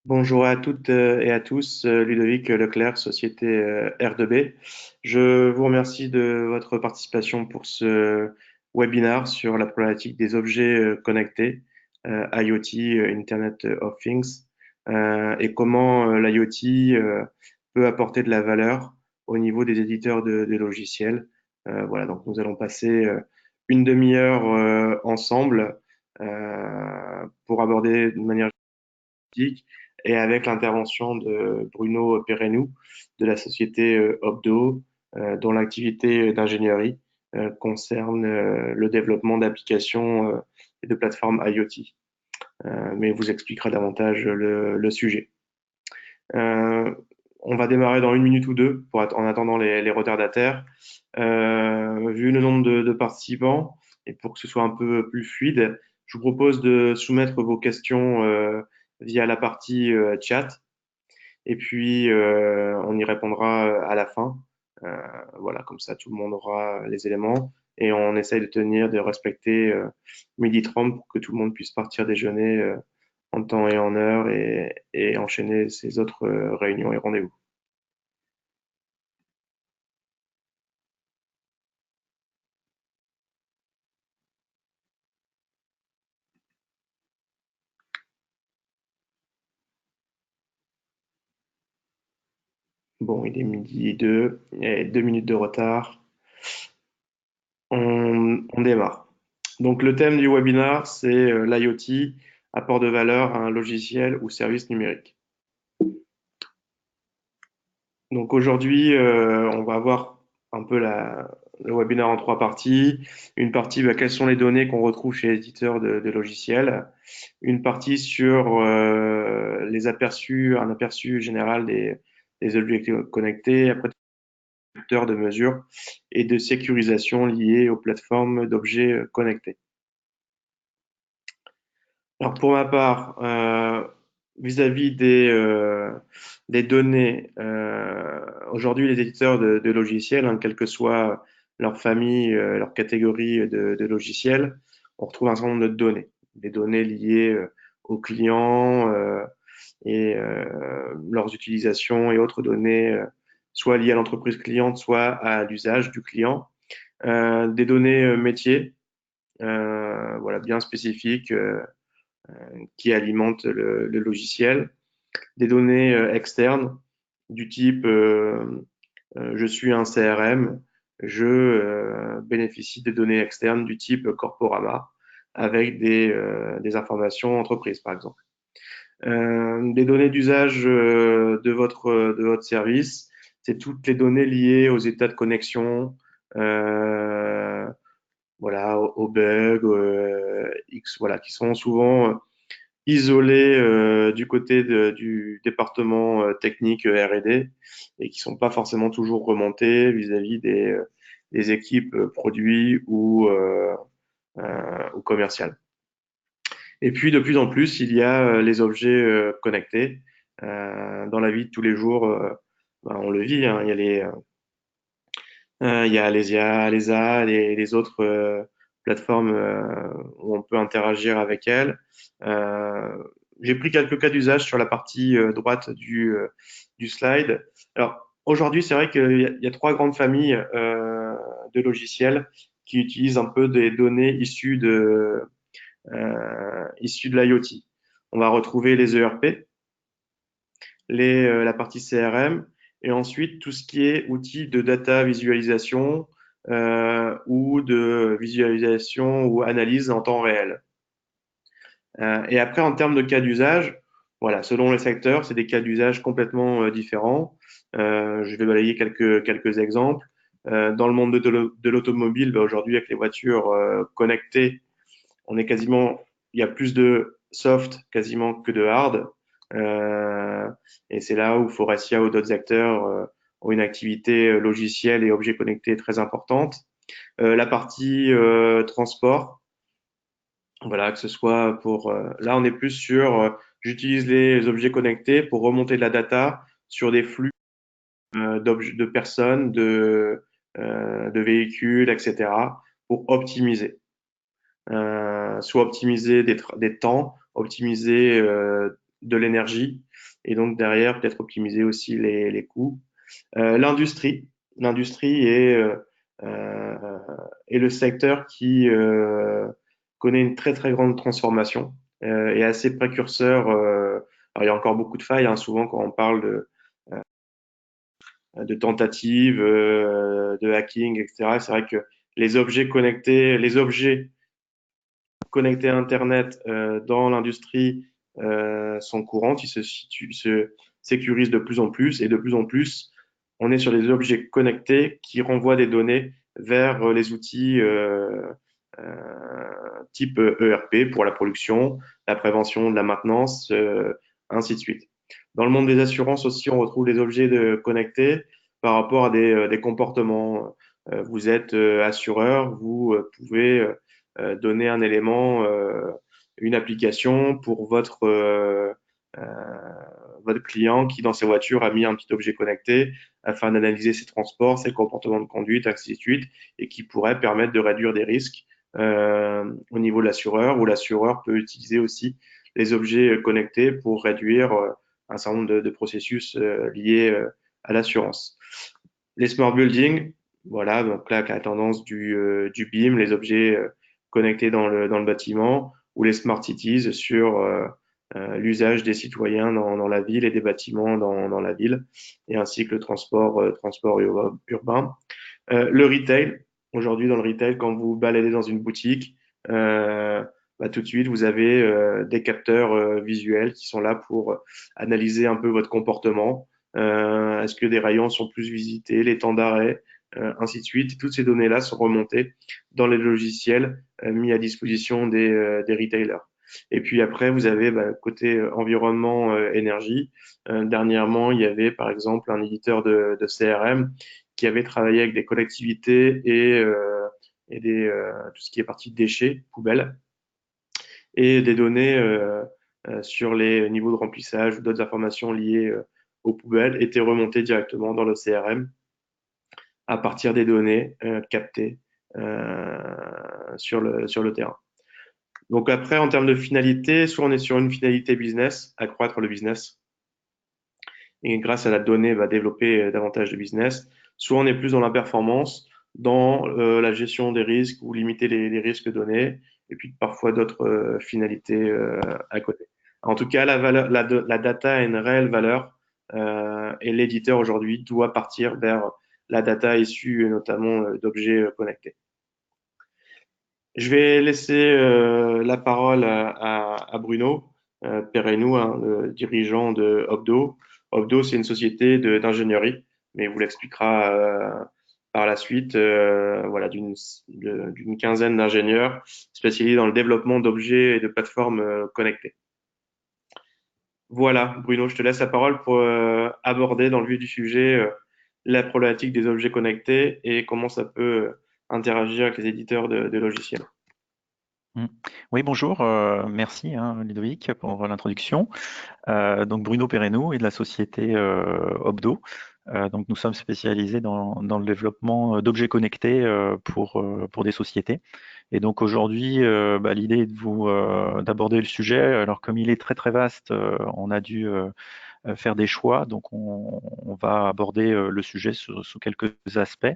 Bonjour à toutes et à tous, Ludovic Leclerc, société R2B. Je vous remercie de votre participation pour ce webinaire sur la problématique des objets connectés, IoT, Internet of Things, et comment l'IoT peut apporter de la valeur au niveau des éditeurs de logiciels. Voilà, donc nous allons passer une demi-heure ensemble pour aborder de manière et avec l'intervention de Bruno Perrenou de la société Opdo, dont l'activité d'ingénierie concerne le développement d'applications et de plateformes IoT. Mais vous expliquera davantage le sujet. Euh, on va démarrer dans une minute ou deux en attendant les retardataires. Vu le nombre de participants et pour que ce soit un peu plus fluide, je vous propose de soumettre vos questions via la partie chat et puis on y répondra à la fin. Euh, voilà, comme ça tout le monde aura les éléments et on essaye de respecter midi 30 pour que tout le monde puisse partir déjeuner en temps et en heure et enchaîner ses autres réunions et rendez-vous. Bon, il est midi 2, il y a 2 minutes de retard. On démarre. Donc le thème du webinaire, c'est l'IoT, apport de valeur à un logiciel ou service numérique. Donc aujourd'hui, on va voir un peu le webinaire en trois parties. Une partie, quelles sont les données qu'on retrouve chez l'éditeur de logiciels. Une partie sur un aperçu général des objets connectés, après des facteurs de mesure et de sécurisation liés aux plateformes d'objets connectés. Alors pour ma part, vis-à-vis des données, aujourd'hui les éditeurs de logiciels, hein, quelle que soit leur famille, leur catégorie de logiciels, on retrouve un certain nombre de données, des données liées aux clients et leurs utilisations et autres données, soit liées à l'entreprise cliente, soit à l'usage du client, des données métiers, voilà bien spécifiques. Qui alimentent le logiciel, des données externes du type je suis un CRM, je bénéficie des données externes du type Corporama avec des informations entreprises, par exemple. Des données d'usage de votre service, c'est toutes les données liées aux états de connexion, voilà, aux bugs, X, voilà, qui sont souvent isolés du côté du département technique R&D et qui sont pas forcément toujours remontés vis-à-vis des équipes produits ou commerciales. Et puis de plus en plus, il y a les objets connectés dans la vie de tous les jours. On le vit, hein, il y a les IA, les autres plateformes où on peut interagir avec elles. Euh, j'ai pris quelques cas d'usage sur la partie droite du slide. Alors aujourd'hui, c'est vrai qu'il y a trois grandes familles de logiciels qui utilisent un peu des données issues de l'IoT. On va retrouver les ERP, la partie CRM, et ensuite tout ce qui est outils de data visualisation ou de visualisation ou analyse en temps réel. Et après, en termes de cas d'usage, voilà, selon les secteurs, c'est des cas d'usage complètement différents. Je vais balayer quelques exemples. Dans le monde de l'automobile, aujourd'hui, avec les voitures connectées, il y a plus de soft quasiment que de hard. Euh, et c'est là où Forestia ou d'autres acteurs ont une activité logicielle et objets connectés très importante. La partie transport, voilà, que ce soit pour... là, on est plus sur... j'utilise les objets connectés pour remonter de la data sur des flux de personnes, de véhicules, etc., pour optimiser. Soit optimiser des temps, optimiser de l'énergie et donc derrière peut-être optimiser aussi les coûts. L'industrie euh, est le secteur qui connaît une très très grande transformation et assez précurseur. Alors il y a encore beaucoup de failles, hein, souvent quand on parle de tentatives, de hacking, etc. C'est vrai que les objets connectés à Internet dans l'industrie sont courantes, se sécurisent de plus en plus et de plus en plus, on est sur des objets connectés qui renvoient des données vers les outils type ERP pour la production, la prévention, de la maintenance, ainsi de suite. Dans le monde des assurances aussi, on retrouve des objets connectés par rapport à des comportements. Vous êtes assureur, vous pouvez donner un élément, une application pour euh, votre client qui, dans sa voiture, a mis un petit objet connecté afin d'analyser ses transports, ses comportements de conduite, ainsi de suite, et qui pourrait permettre de réduire des risques au niveau de l'assureur, où l'assureur peut utiliser aussi les objets connectés pour réduire un certain nombre de processus liés à l'assurance. Les smart buildings, voilà, donc là, la tendance du BIM, les objets connectés dans le bâtiment, ou les smart cities sur l'usage des citoyens dans la ville et des bâtiments dans la ville, et ainsi que le transport urbain. Le retail, aujourd'hui dans le retail, quand vous baladez dans une boutique, euh, bah, tout de suite, vous avez des capteurs visuels qui sont là pour analyser un peu votre comportement. Est-ce que des rayons sont plus visités, les temps d'arrêt, ainsi de suite. Et toutes ces données-là sont remontées dans les logiciels mis à disposition des retailers. Et puis après, vous avez bah, côté environnement, énergie. Dernièrement, il y avait par exemple un éditeur de CRM qui avait travaillé avec des collectivités et tout ce qui est partie de déchets, poubelles, et des données sur les niveaux de remplissage ou d'autres informations liées aux poubelles étaient remontées directement dans le CRM à partir des données captées sur le terrain. Donc après, en termes de finalité, soit on est sur une finalité business, accroître le business, et grâce à la donnée, va développer davantage de business, soit on est plus dans la performance, dans la gestion des risques ou limiter les risques donnés, et puis parfois d'autres finalités à côté. En tout cas, la data a une réelle valeur et l'éditeur aujourd'hui doit partir vers la data issue notamment d'objets connectés. Je vais laisser la parole à Bruno Perrenou, hein, le dirigeant de Obdo. Obdo, c'est une société d'ingénierie, mais il vous l'expliquera par la suite. Voilà, d'une quinzaine d'ingénieurs spécialisés dans le développement d'objets et de plateformes connectées. Voilà, Bruno, je te laisse la parole pour aborder dans le vif du sujet la problématique des objets connectés et comment ça peut interagir avec les éditeurs de logiciels. Mm. Oui, bonjour, merci hein, Ludovic pour l'introduction. Donc Bruno Perrenou et de la société Obdo. Donc nous sommes spécialisés dans le développement d'objets connectés pour des sociétés. Et donc aujourd'hui, l'idée est d'aborder le sujet. Alors comme il est très très vaste, on a dû faire des choix. Donc, on va aborder le sujet sous quelques aspects.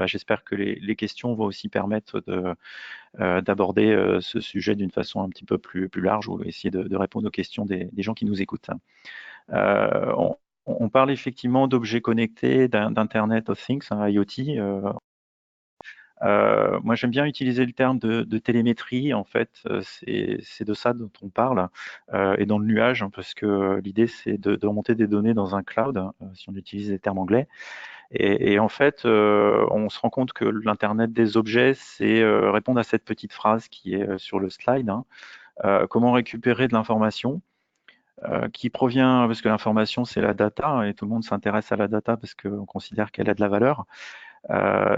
J'espère que les questions vont aussi permettre d'aborder ce sujet d'une façon un petit peu plus large ou essayer de répondre aux questions des gens qui nous écoutent. Euh, on, on parle effectivement d'objets connectés, d'Internet of Things, hein, IoT. Moi, j'aime bien utiliser le terme de télémétrie. En fait, c'est de ça dont on parle, et dans le nuage, hein, parce que l'idée, c'est de remonter des données dans un cloud, si on utilise les termes anglais. Et en fait, on se rend compte que l'Internet des objets, c'est répondre à cette petite phrase qui est sur le slide, hein. Comment récupérer de l'information qui provient, parce que l'information, c'est la data, hein, et tout le monde s'intéresse à la data parce qu'on considère qu'elle a de la valeur.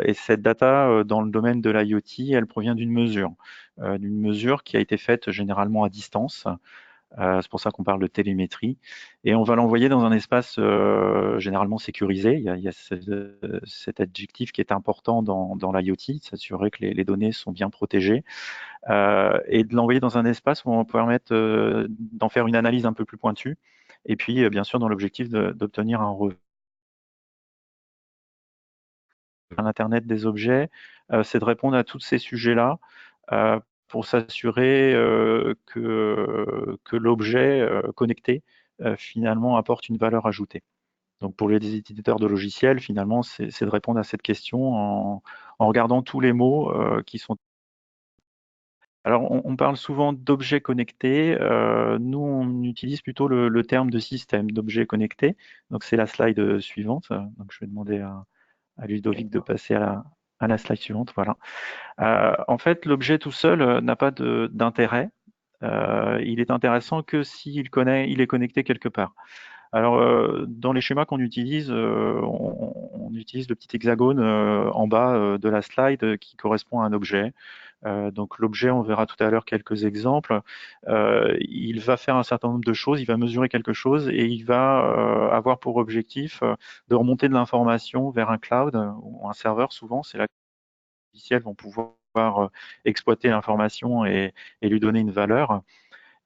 Et cette data, dans le domaine de l'IoT, elle provient d'une mesure qui a été faite généralement à distance. C'est pour ça qu'on parle de télémétrie. Et on va l'envoyer dans un espace généralement sécurisé. Il y a cet adjectif qui est important dans l'IoT, s'assurer que les données sont bien protégées. et de l'envoyer dans un espace où on va permettre d'en faire une analyse un peu plus pointue. Et puis, bien sûr, dans l'objectif d'obtenir un revenu à l'Internet des objets, c'est de répondre à tous ces sujets-là pour s'assurer que l'objet connecté finalement apporte une valeur ajoutée. Donc pour les éditeurs de logiciels, finalement, c'est de répondre à cette question en regardant tous les mots qui sont. Alors on parle souvent d'objets connectés. Nous, on utilise plutôt le terme de système d'objets connectés. Donc c'est la slide suivante. Donc je vais demander à Ludovic de passer à la slide suivante. Voilà. En fait, l'objet tout seul n'a pas d'intérêt. Il est intéressant que s'il il est connecté quelque part. Alors, dans les schémas qu'on utilise, on utilise le petit hexagone en bas de la slide qui correspond à un objet. Donc l'objet, on verra tout à l'heure quelques exemples. Il va faire un certain nombre de choses, il va mesurer quelque chose et il va avoir pour objectif de remonter de l'information vers un cloud ou un serveur. Souvent, c'est là que les logiciels vont pouvoir exploiter l'information et lui donner une valeur.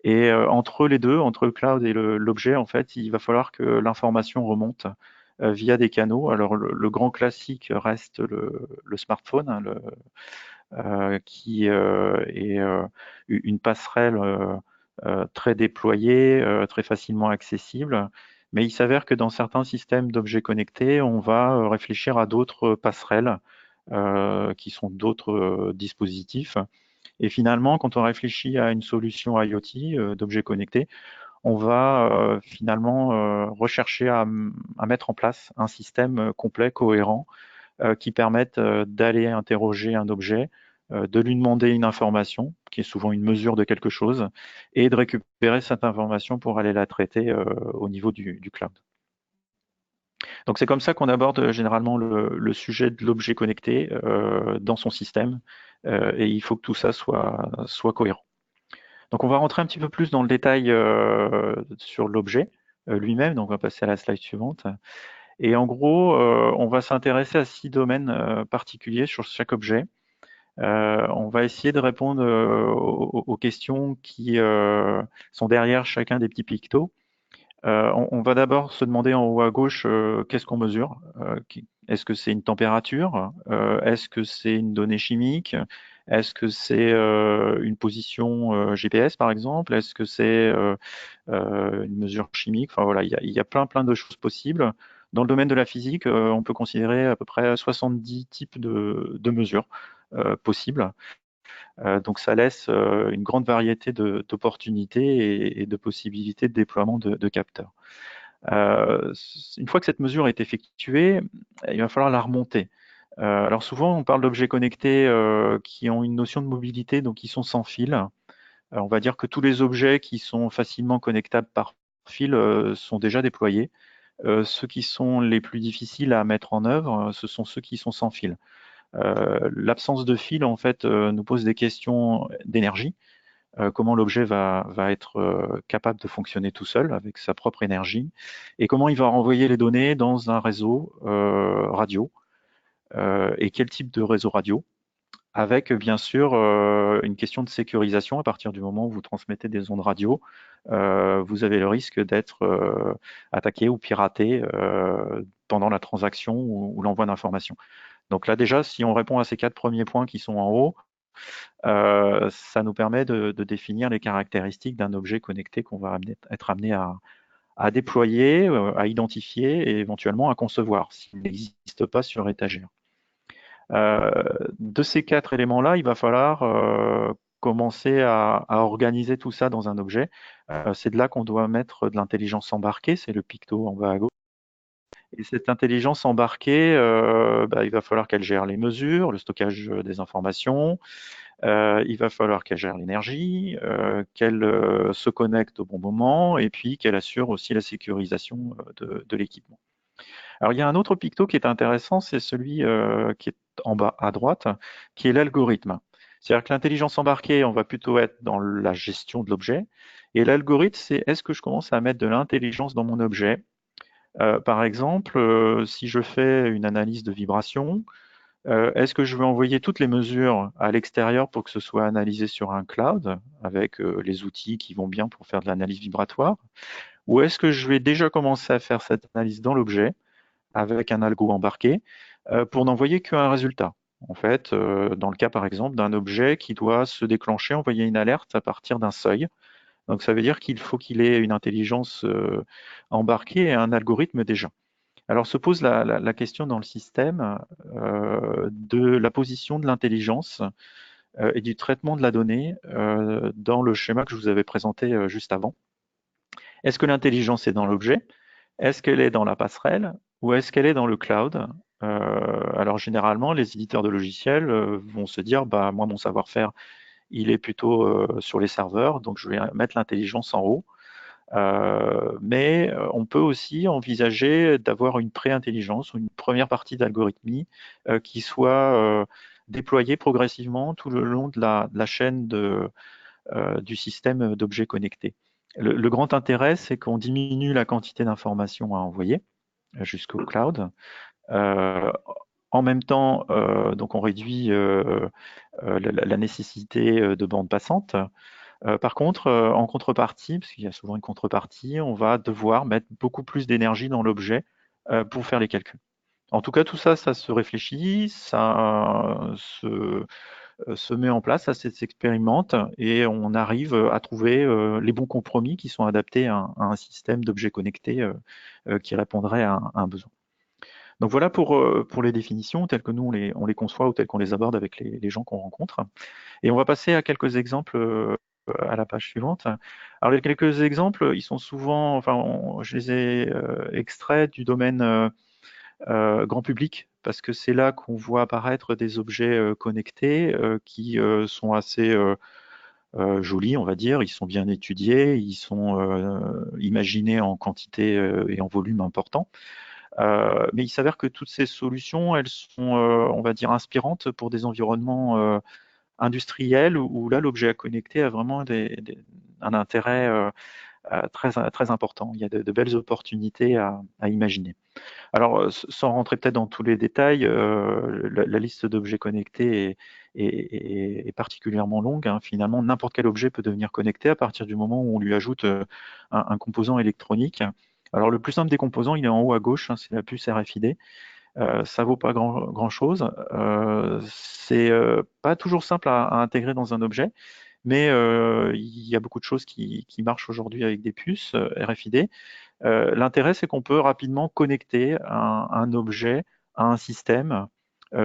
Et entre les deux, entre le cloud et l'objet, en fait, il va falloir que l'information remonte via des canaux. Alors le grand classique reste le smartphone, hein, qui est une passerelle très déployée, très facilement accessible. Mais il s'avère que dans certains systèmes d'objets connectés, on va réfléchir à d'autres passerelles qui sont d'autres dispositifs. Et finalement, quand on réfléchit à une solution IoT d'objets connectés, on va finalement rechercher à mettre en place un système complet, cohérent, qui permettent d'aller interroger un objet, de lui demander une information, qui est souvent une mesure de quelque chose, et de récupérer cette information pour aller la traiter au niveau du cloud. Donc c'est comme ça qu'on aborde généralement le sujet de l'objet connecté dans son système, et il faut que tout ça soit cohérent. Donc on va rentrer un petit peu plus dans le détail sur l'objet lui-même, donc on va passer à la slide suivante. Et en gros, on va s'intéresser à 6 domaines particuliers sur chaque objet. On va essayer de répondre aux questions qui sont derrière chacun des petits pictos. On va d'abord se demander en haut à gauche qu'est-ce qu'on mesure. Est-ce que c'est une température? Est-ce que c'est une donnée chimique? Est-ce que c'est une position GPS par exemple? Est-ce que c'est une mesure chimique? Enfin voilà, il y a plein de choses possibles. Dans le domaine de la physique, on peut considérer à peu près 70 types de mesures possibles. Donc ça laisse une grande variété d'opportunités et de possibilités de déploiement de capteurs. Une fois que cette mesure est effectuée, il va falloir la remonter. Alors souvent, on parle d'objets connectés qui ont une notion de mobilité, donc qui sont sans fil. On va dire que tous les objets qui sont facilement connectables par fil sont déjà déployés. Ceux qui sont les plus difficiles à mettre en œuvre, ce sont ceux qui sont sans fil. L'absence de fil, en fait, nous pose des questions d'énergie. Comment l'objet va être capable de fonctionner tout seul avec sa propre énergie et comment il va renvoyer les données dans un réseau radio et quel type de réseau radio avec bien sûr une question de sécurisation. À partir du moment où vous transmettez des ondes radio, vous avez le risque d'être attaqué ou piraté pendant la transaction ou l'envoi d'informations. Donc là déjà, si on répond à ces 4 premiers points qui sont en haut, ça nous permet de définir les caractéristiques d'un objet connecté qu'on va être amené à déployer, à identifier et éventuellement à concevoir s'il n'existe pas sur étagère. De ces 4 éléments-là, il va falloir commencer à organiser tout ça dans un objet. C'est de là qu'on doit mettre de l'intelligence embarquée, c'est le picto en bas à gauche. Et cette intelligence embarquée, il va falloir qu'elle gère les mesures, le stockage des informations, il va falloir qu'elle gère l'énergie, qu'elle se connecte au bon moment et puis qu'elle assure aussi la sécurisation de l'équipement. Alors il y a un autre picto qui est intéressant, c'est celui qui est en bas à droite, qui est l'algorithme. C'est-à-dire que l'intelligence embarquée, on va plutôt être dans la gestion de l'objet, et l'algorithme, c'est est-ce que je commence à mettre de l'intelligence dans mon objet. Par exemple, si je fais une analyse de vibration, Est-ce que je veux envoyer toutes les mesures à l'extérieur pour que ce soit analysé sur un cloud avec les outils qui vont bien pour faire de l'analyse vibratoire? Ou est-ce que je vais déjà commencer à faire cette analyse dans l'objet avec un algo embarqué pour n'envoyer qu'un résultat? En fait, dans le cas par exemple d'un objet qui doit se déclencher, envoyer une alerte à partir d'un seuil. Donc ça veut dire qu'il faut qu'il ait une intelligence embarquée et un algorithme déjà. Alors se pose la question dans le système de la position de l'intelligence et du traitement de la donnée dans le schéma que je vous avais présenté juste avant. Est-ce que l'intelligence est dans l'objet? Est-ce qu'elle est dans la passerelle? Ou est-ce qu'elle est dans le cloud? Alors généralement, les éditeurs de logiciels vont se dire, bah moi mon savoir-faire, il est plutôt sur les serveurs, donc je vais mettre l'intelligence en haut. Mais on peut aussi envisager d'avoir une pré-intelligence ou une première partie d'algorithmie qui soit déployée progressivement tout le long de la chaîne du système d'objets connectés. Le grand intérêt, c'est qu'on diminue la quantité d'informations à envoyer jusqu'au cloud. Euh, En même temps, donc on réduit la nécessité de bandes passantes. Par contre, en contrepartie, parce qu'il y a souvent une contrepartie, on va devoir mettre beaucoup plus d'énergie dans l'objet pour faire les calculs. En tout cas, tout ça, ça se réfléchit, ça se met en place, ça s'expérimente et on arrive à trouver les bons compromis qui sont adaptés à un système d'objets connectés qui répondrait à un besoin. Donc voilà pour les définitions telles que nous on les conçoit ou telles qu'on les aborde avec les gens qu'on rencontre. Et on va passer à quelques exemples à la page suivante. Alors les quelques exemples, ils sont souvent, enfin, je les ai extraits du domaine grand public parce que c'est là qu'on voit apparaître des objets connectés qui sont assez jolis, on va dire. Ils sont bien étudiés, ils sont imaginés en quantité et en volume important. Mais il s'avère que toutes ces solutions, elles sont, on va dire, inspirantes pour des environnements industriels où là, l'objet à connecter a vraiment un intérêt très important. Il y a de belles opportunités à imaginer. Alors, sans rentrer peut-être dans tous les détails, la liste d'objets connectés est particulièrement longue, hein. Finalement, n'importe quel objet peut devenir connecté à partir du moment où on lui ajoute un composant électronique. Alors, le plus simple des composants, il est en haut à gauche, hein, c'est la puce RFID. Ça vaut pas grand-chose. C'est pas toujours simple à intégrer dans un objet, mais il y a beaucoup de choses qui marchent aujourd'hui avec des puces RFID. L'intérêt, c'est qu'on peut rapidement connecter un objet à un système,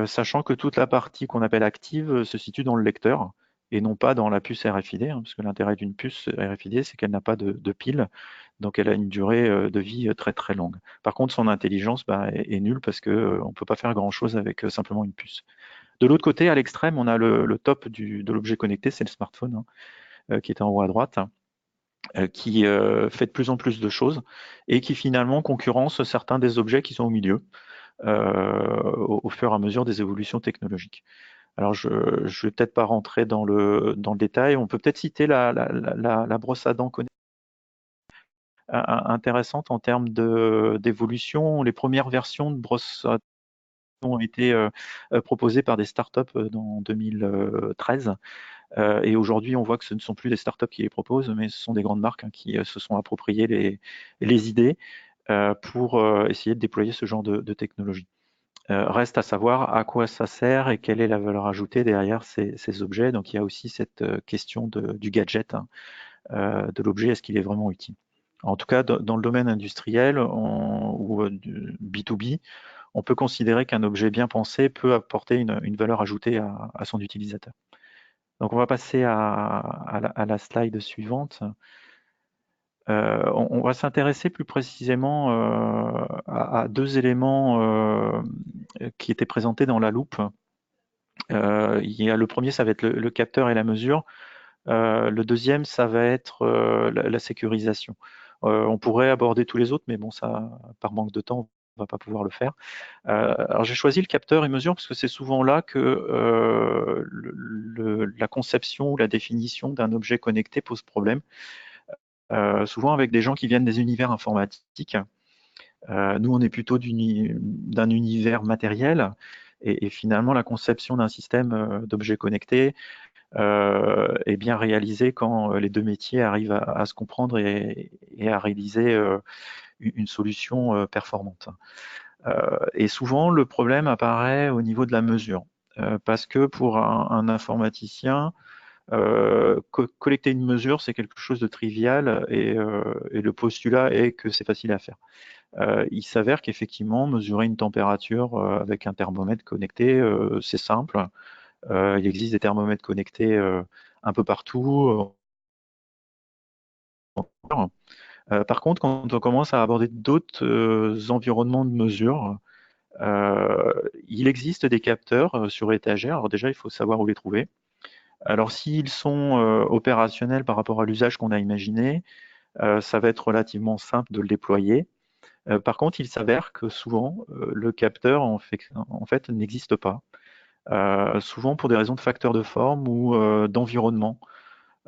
sachant que toute la partie qu'on appelle active se situe dans le lecteur et non pas dans la puce RFID, hein, parce que l'intérêt d'une puce RFID, c'est qu'elle n'a pas de pile, donc elle a une durée de vie très très longue. Par contre, son intelligence bah, est nulle parce que on peut pas faire grand-chose avec simplement une puce. De l'autre côté, à l'extrême, on a le top de l'objet connecté, c'est le smartphone, hein, qui est en haut à droite, qui fait de plus en plus de choses et qui finalement concurrence certains des objets qui sont au milieu au fur et à mesure des évolutions technologiques. Alors, je ne vais peut-être pas rentrer dans le détail. On peut peut-être citer la brosse à dents intéressante en termes d'évolution. Les premières versions de brosse à dents ont été proposées par des startups dans 2013. Et aujourd'hui, on voit que ce ne sont plus des startups qui les proposent, mais ce sont des grandes marques hein, qui se sont appropriées les idées pour essayer de déployer ce genre de technologie. Reste à savoir à quoi ça sert et quelle est la valeur ajoutée derrière ces objets. Donc il y a aussi cette question du gadget, hein, de l'objet, est-ce qu'il est vraiment utile? En tout cas, dans le domaine industriel ou du B2B, on peut considérer qu'un objet bien pensé peut apporter une valeur ajoutée à son utilisateur. Donc on va passer à la slide suivante. On va s'intéresser plus précisément à deux éléments qui étaient présentés dans la loupe. Le premier, ça va être le capteur et la mesure. Le deuxième, ça va être la sécurisation. On pourrait aborder tous les autres, mais bon, ça, par manque de temps, on va pas pouvoir le faire. Alors j'ai choisi le capteur et mesure parce que c'est souvent là que la conception ou la définition d'un objet connecté pose problème. Souvent avec des gens qui viennent des univers informatiques. Nous, on est plutôt d'un univers matériel. Et finalement, la conception d'un système d'objets connectés est bien réalisée quand les deux métiers arrivent à se comprendre et à réaliser une solution performante. Et souvent, le problème apparaît au niveau de la mesure. Parce que pour un informaticien, collecter une mesure, c'est quelque chose de trivial et le postulat est que c'est facile à faire. Il s'avère qu'effectivement, mesurer une température avec un thermomètre connecté, c'est simple. Il existe des thermomètres connectés un peu partout. Par contre, quand on commence à aborder d'autres environnements de mesure, il existe des capteurs sur étagère. Alors déjà, il faut savoir où les trouver. Alors s'ils sont opérationnels par rapport à l'usage qu'on a imaginé, ça va être relativement simple de le déployer. Par contre, il s'avère que souvent, le capteur en fait n'existe pas. Souvent pour des raisons de facteurs de forme ou d'environnement.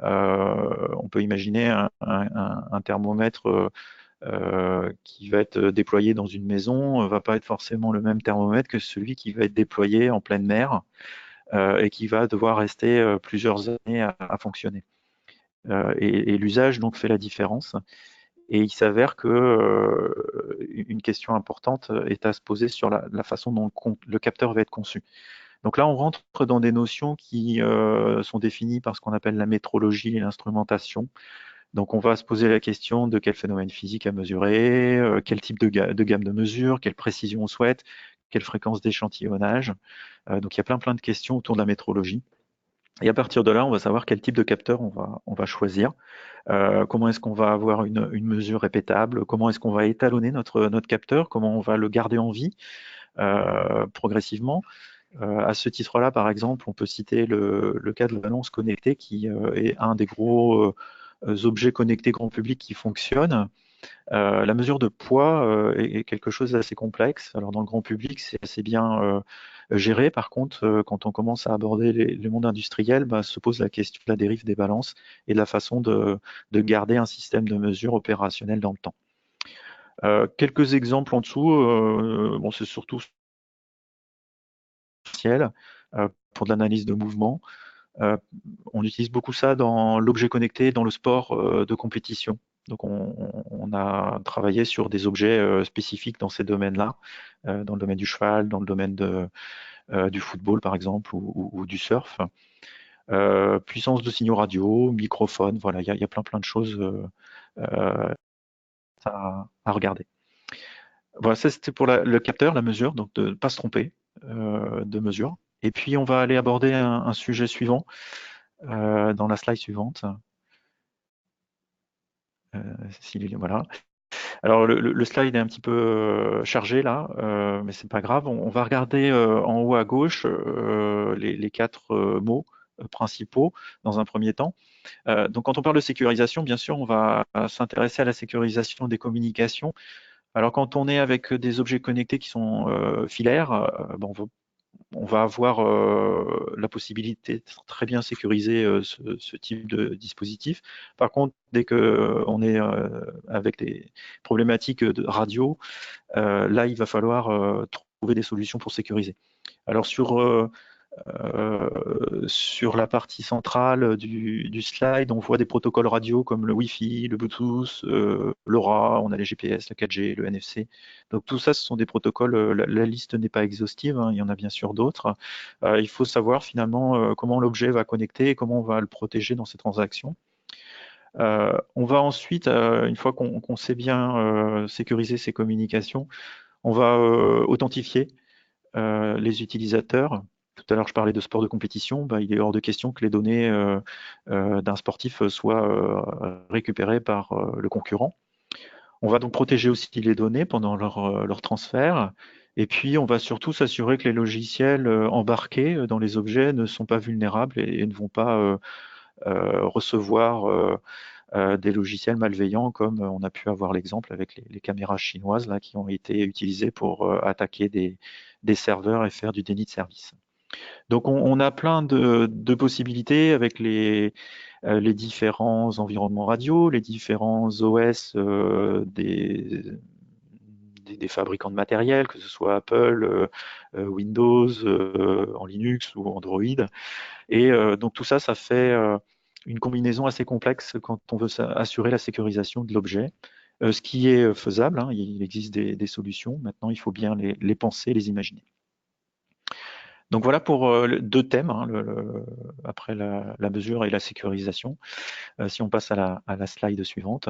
On peut imaginer un thermomètre qui va être déployé dans une maison va pas être forcément le même thermomètre que celui qui va être déployé en pleine mer et qui va devoir rester plusieurs années à fonctionner. Et l'usage donc fait la différence. Et il s'avère que une question importante est à se poser sur la façon dont le capteur va être conçu. Donc là, on rentre dans des notions qui sont définies par ce qu'on appelle la métrologie et l'instrumentation. Donc on va se poser la question de quel phénomène physique à mesurer, quel type de gamme de mesure, quelle précision on souhaite, quelle fréquence d'échantillonnage. Donc il y a plein de questions autour de la métrologie. Et à partir de là, on va savoir quel type de capteur on va choisir. Comment est-ce qu'on va avoir une mesure répétable, comment est-ce qu'on va étalonner notre capteur, comment on va le garder en vie progressivement. À ce titre-là, par exemple, on peut citer le cas de la balance connectée qui est un des gros objets connectés grand public qui fonctionnent. La mesure de poids est quelque chose d'assez complexe. Alors dans le grand public, c'est assez bien géré. Par contre, quand on commence à aborder le monde industriel, bah, se pose la question de la dérive des balances et de la façon de garder un système de mesure opérationnel dans le temps. Quelques exemples en dessous, bon, c'est surtout essentiel pour de l'analyse de mouvement. On utilise beaucoup ça dans l'objet connecté, dans le sport de compétition. Donc on a travaillé sur des objets spécifiques dans ces domaines-là, dans le domaine du cheval, dans le domaine du football par exemple, ou du surf. Puissance de signaux radio, microphone, voilà, il y a plein de choses à regarder. Voilà, ça c'était pour le capteur, la mesure, donc de ne pas se tromper de mesure. Et puis on va aller aborder un sujet suivant dans la slide suivante. Voilà. Alors le slide est un petit peu chargé là, mais c'est pas grave. On va regarder en haut à gauche les quatre mots principaux dans un premier temps. Donc quand on parle de sécurisation, bien sûr, on va s'intéresser à la sécurisation des communications. Alors quand on est avec des objets connectés qui sont filaires, bon, on va avoir la possibilité de très bien sécuriser ce type de dispositif. Par contre, dès qu'on est avec des problématiques de radio, là, il va falloir trouver des solutions pour sécuriser. Alors sur la partie centrale du slide, on voit des protocoles radio comme le Wi-Fi, le Bluetooth, LoRa, on a les GPS, la 4G, le NFC. Donc tout ça, ce sont des protocoles, la liste n'est pas exhaustive, hein, il y en a bien sûr d'autres. Il faut savoir finalement comment l'objet va connecter et comment on va le protéger dans ces transactions. On va ensuite, une fois qu'on sait bien sécuriser ces communications, on va authentifier les utilisateurs. Tout à l'heure, je parlais de sport de compétition. Bah, il est hors de question que les données d'un sportif soient récupérées par le concurrent. On va donc protéger aussi les données pendant leur transfert. Et puis, on va surtout s'assurer que les logiciels embarqués dans les objets ne sont pas vulnérables et ne vont pas recevoir des logiciels malveillants, comme on a pu avoir l'exemple avec les caméras chinoises là, qui ont été utilisées pour attaquer des serveurs et faire du déni de service. Donc on a plein de possibilités avec les différents environnements radio, les différents OS des fabricants de matériel, que ce soit Apple, Windows, en Linux ou Android. Et donc tout ça, ça fait une combinaison assez complexe quand on veut assurer la sécurisation de l'objet. Ce qui est faisable, hein, il existe des solutions. Maintenant, il faut bien les penser, les imaginer. Donc voilà pour deux thèmes, hein, après la mesure et la sécurisation. Si on passe à la slide suivante,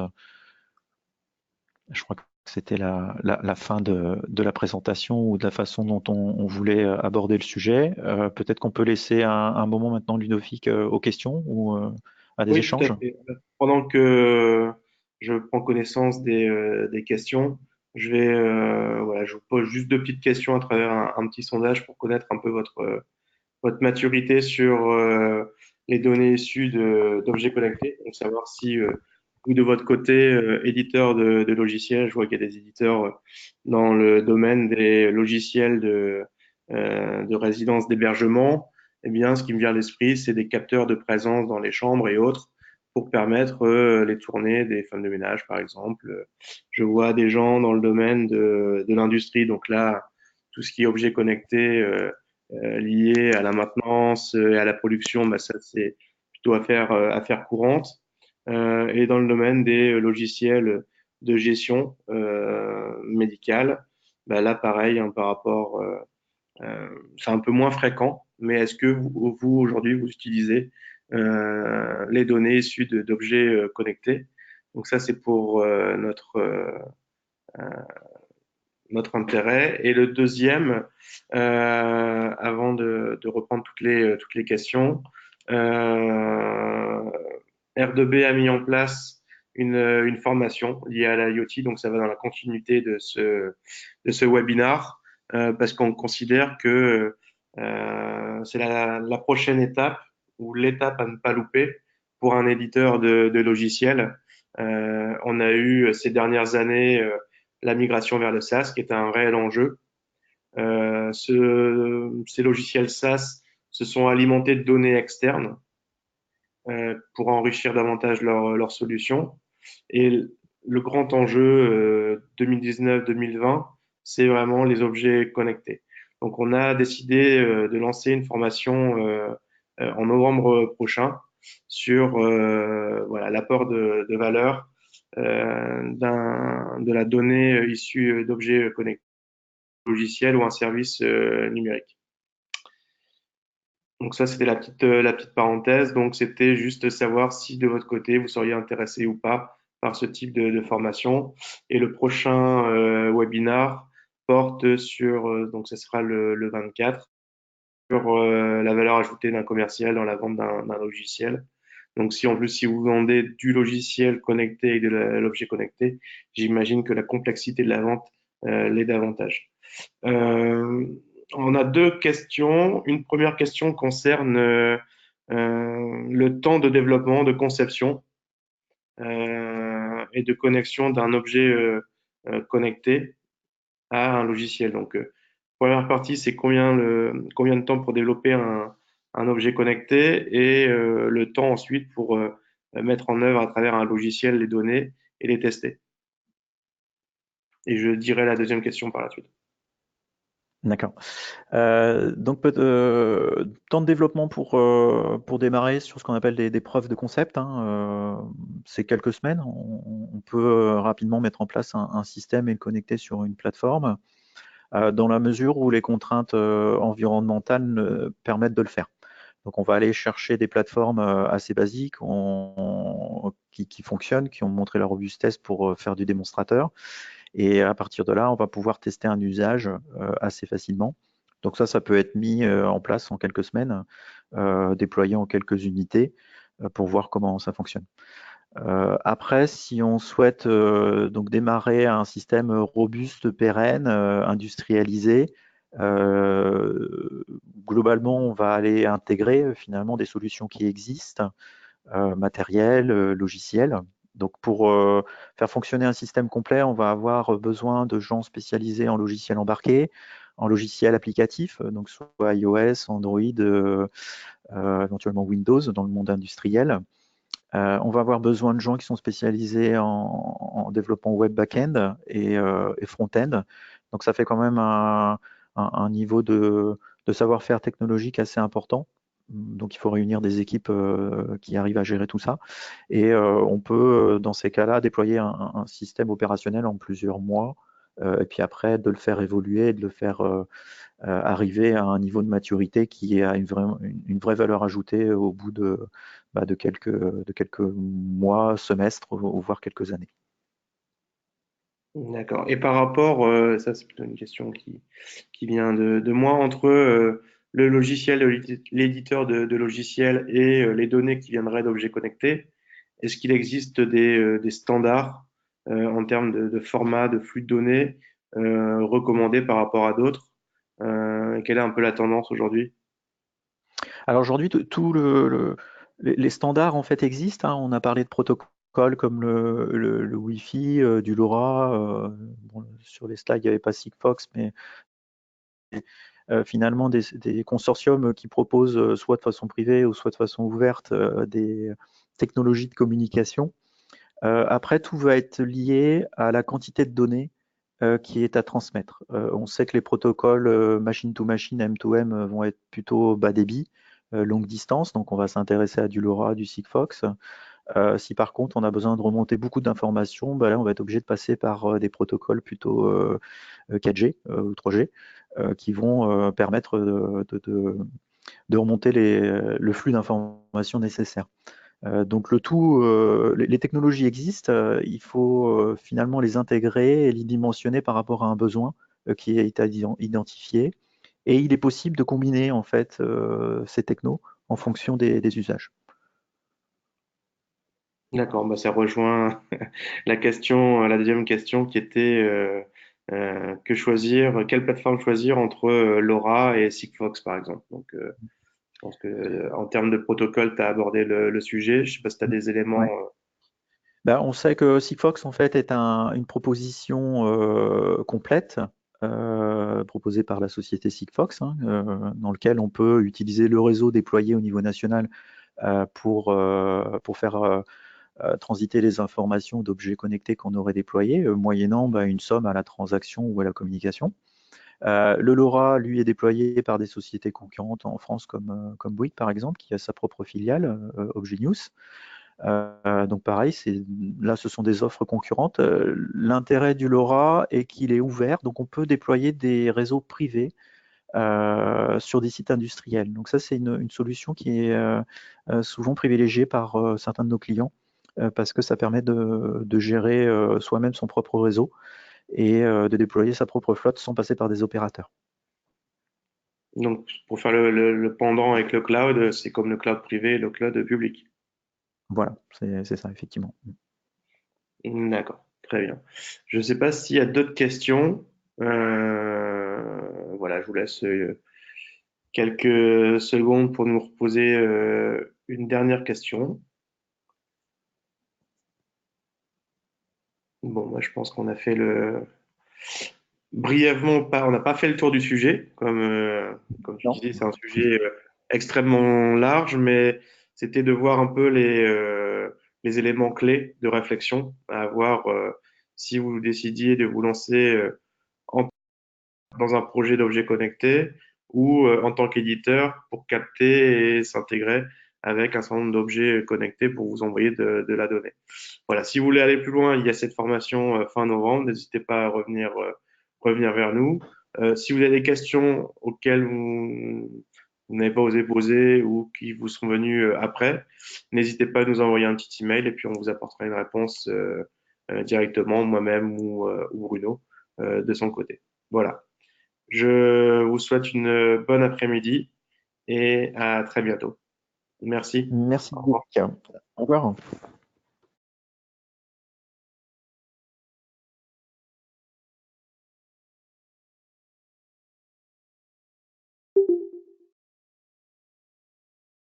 je crois que c'était la fin de la présentation ou de la façon dont on voulait aborder le sujet. Peut-être qu'on peut laisser un moment maintenant, Ludovic, aux questions ou à des Oui, tout à échanges. fait. Pendant que je prends connaissance des questions, voilà, je vous pose juste deux petites questions à travers un petit sondage pour connaître un peu votre maturité sur les données issues d'objets connectés, donc savoir si vous, de votre côté, éditeur de logiciels, je vois qu'il y a des éditeurs dans le domaine des logiciels de résidence d'hébergement, eh bien, ce qui me vient à l'esprit, c'est des capteurs de présence dans les chambres et autres pour permettre les tournées des femmes de ménage, par exemple. Je vois des gens dans le domaine de l'industrie, donc là, tout ce qui est objets connectés, liées à la maintenance et à la production, bah, ça c'est plutôt affaire courante. Et dans le domaine des logiciels de gestion médicale, bah, là pareil, hein, par rapport, c'est un peu moins fréquent, mais est-ce que vous aujourd'hui vous utilisez les données issues d'objets connectés? Donc ça c'est pour notre intérêt. Et le deuxième, avant de reprendre toutes les questions, R2B a mis en place une formation liée à l'IoT, donc ça va dans la continuité de ce webinar, parce qu'on considère que c'est la prochaine étape ou l'étape à ne pas louper pour un éditeur de logiciels. On a eu ces dernières années la migration vers le SaaS, qui est un réel enjeu. Ces logiciels SaaS se sont alimentés de données externes pour enrichir davantage leurs solutions. Et le grand enjeu 2019-2020, c'est vraiment les objets connectés. Donc, on a décidé de lancer une formation en novembre prochain sur voilà, l'apport de valeur de la donnée issue d'objets connectés, logiciels ou un service numérique. Donc ça, c'était la petite parenthèse. Donc c'était juste savoir si de votre côté, vous seriez intéressé ou pas par ce type de formation. Et le prochain webinar porte sur, donc ce sera le 24, sur la valeur ajoutée d'un commercial dans la vente d'un logiciel. Donc si en plus, si vous vendez du logiciel connecté et de l'objet connecté, j'imagine que la complexité de la vente l'est davantage. Euh, on a deux questions. Une première question concerne le temps de développement, de conception et de connexion d'un objet connecté à un logiciel. Donc, première partie, c'est combien de temps pour développer un objet connecté et le temps ensuite pour mettre en œuvre à travers un logiciel les données et les tester. Et je dirai la deuxième question par la suite. D'accord. Donc, temps de développement pour démarrer sur ce qu'on appelle des preuves de concept, hein, c'est quelques semaines. On peut rapidement mettre en place un système et le connecter sur une plateforme, dans la mesure où les contraintes environnementales permettent de le faire. Donc, on va aller chercher des plateformes assez basiques qui fonctionnent, qui ont montré la robustesse pour faire du démonstrateur. Et à partir de là, on va pouvoir tester un usage assez facilement. Donc ça peut être mis en place en quelques semaines, déployé en quelques unités pour voir comment ça fonctionne. Après, si on souhaite donc démarrer un système robuste, pérenne, industrialisé, globalement, on va aller intégrer finalement des solutions qui existent, matériel, logiciel. Donc pour faire fonctionner un système complet, on va avoir besoin de gens spécialisés en logiciel embarqué, en logiciel applicatif, donc soit iOS, Android, éventuellement Windows dans le monde industriel. On va avoir besoin de gens qui sont spécialisés en développement web back-end et front-end. Donc ça fait quand même un niveau de savoir-faire technologique assez important. Donc il faut réunir des équipes qui arrivent à gérer tout ça. Et on peut, dans ces cas-là, déployer un système opérationnel en plusieurs mois. Et puis après, de le faire évoluer, de le faire arriver à un niveau de maturité qui a une vraie valeur ajoutée au bout de quelques mois, semestres, voire quelques années. D'accord. Et par rapport, ça c'est plutôt une question qui vient de moi, entre le logiciel, l'éditeur de logiciels et les données qui viendraient d'objets connectés, est-ce qu'il existe des standards en termes de format, de flux de données recommandés par rapport à d'autres? Quelle est un peu la tendance aujourd'hui? Alors aujourd'hui, les standards en fait existent, hein. On a parlé de protocoles comme le Wi-Fi, du LoRa. Bon, sur les slides, il n'y avait pas Sigfox, mais finalement des consortiums qui proposent soit de façon privée ou soit de façon ouverte des technologies de communication. Après, tout va être lié à la quantité de données qui est à transmettre. On sait que les protocoles machine-to-machine, M2M, vont être plutôt bas débit, longue distance, donc on va s'intéresser à du LoRa, du Sigfox. Si par contre on a besoin de remonter beaucoup d'informations, bah là on va être obligé de passer par des protocoles plutôt 4G ou 3G qui vont permettre de remonter le flux d'informations nécessaires. Donc le tout, les technologies existent, il faut finalement les intégrer et les dimensionner par rapport à un besoin qui est identifié. Et il est possible de combiner en fait ces technos en fonction des usages. D'accord, bah ça rejoint la question, la deuxième question qui était que choisir, quelle plateforme choisir entre LoRa et Sigfox par exemple. Donc, je pense que en termes de protocole, tu as abordé le sujet. Je sais pas si tu as des éléments. Ouais. Bah, on sait que Sigfox en fait est une proposition complète proposée par la société Sigfox, hein, dans lequel on peut utiliser le réseau déployé au niveau national pour faire transiter les informations d'objets connectés qu'on aurait déployés, moyennant bah, une somme à la transaction ou à la communication. Le LoRa, lui, est déployé par des sociétés concurrentes en France comme Bouygues, par exemple, qui a sa propre filiale, Obgenius. Donc pareil, là, ce sont des offres concurrentes. L'intérêt du LoRa est qu'il est ouvert, donc on peut déployer des réseaux privés sur des sites industriels. Donc ça, c'est une solution qui est souvent privilégiée par certains de nos clients parce que ça permet de gérer soi-même son propre réseau et de déployer sa propre flotte sans passer par des opérateurs. Donc, pour faire le pendant avec le cloud, c'est comme le cloud privé et le cloud public. Voilà, c'est ça, effectivement. D'accord, très bien. Je ne sais pas s'il y a d'autres questions. Voilà, je vous laisse quelques secondes pour nous reposer une dernière question. Bon, moi, je pense qu'on a fait brièvement, on n'a pas fait le tour du sujet. Comme tu Non. disais, c'est un sujet extrêmement large, mais c'était de voir un peu les éléments clés de réflexion à avoir si vous décidiez de vous lancer en- dans un projet d'objet connecté ou en tant qu'éditeur pour capter et s'intégrer avec un certain nombre d'objets connectés pour vous envoyer de la donnée. Voilà, si vous voulez aller plus loin, il y a cette formation fin novembre. N'hésitez pas à revenir vers nous. Si vous avez des questions auxquelles vous n'avez pas osé poser ou qui vous sont venues après, n'hésitez pas à nous envoyer un petit email et puis on vous apportera une réponse directement, moi-même ou Bruno, de son côté. Voilà. Je vous souhaite une bonne après-midi et à très bientôt. Merci. Merci Au revoir. beaucoup. Au revoir.